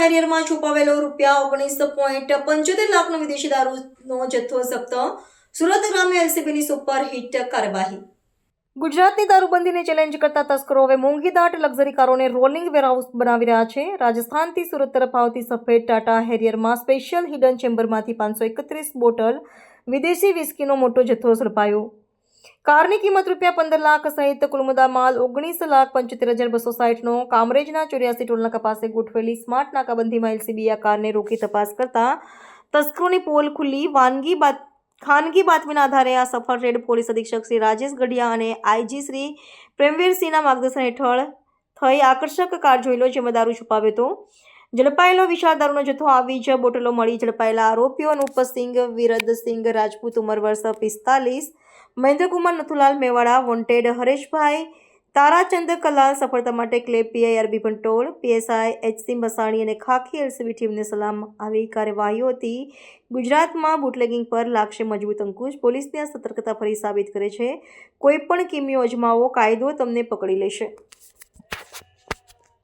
હેરિયરમાં છુપાવેલો ₹19.75 લાખનો વિદેશી દારૂનો જથ્થો જપ્ત. સુરત ગ્રામ્ય એલસીબીની સુપરહિટ કાર્યવાહી. ગુજરાતની દારૂબંધીને ચેલેન્જ કરતા તસ્કરો હવે મોંઘીદાટ લક્ઝરી કારોને રોલિંગ વેરહાઉસ બનાવી રહ્યા છે. રાજસ્થાનથી સુરત તરફ આવતી સફેદ ટાટા હેરિયરમાં સ્પેશિયલ હિડન ચેમ્બરમાંથી 531 બોટલ વિદેશી વિસ્કીનો મોટો જથ્થો ઝડપાયો. કારની કિંમત ₹15 લાખ સહિત કુલ મુદ્દામાલ 19,75,260નો કામરેજના 84 ટોલનાકા પાસે ગોઠવેલી સ્માર્ટ નાકાબંધીમાં એલસીબીએ આ કારને રોકી તપાસ કરતા તસ્કરોની પોલ ખુલ્લી. ખાનગી બાતમીના આધારે આ સફળ રેડ પોલીસ અધિક્ષક શ્રી રાજેશ ગઢિયા અને આઈજી શ્રી પ્રેમવીરસિંહના માર્ગદર્શન હેઠળ થઈ આકર્ષક કાર જોઈ લો, જેમાં દારૂ છુપાવ્યો હતો. ઝડપાયેલો વિશાળ દારૂનો જથ્થો આવી જ બોટલો મળી. ઝડપાયેલા આરોપીઓ અનુપસિંહ વિરદસિંહ રાજપૂત, ઉંમર વર્ષ 45, મહેન્દ્રકુમાર નથુલાલ મેવાડા, વોન્ટેડ હરેશભાઈ તારાચંદ કલાલ. સફળતા માટે ક્લેબ પીઆઈ આરબી ભંટોળ, પીએસઆઈ એચસી મસાણી અને ખાખી એલસીબી ટીમને સલામ. આવી કાર્યવાહીઓથી ગુજરાતમાં બુટલેગિંગ પર લાગશે મજબૂત અંકુશ. પોલીસની આ સતર્કતા ફરી સાબિત કરે છે, કોઈ પણ કિમિયો અજમાવો, કાયદો તમને પકડી લેશે.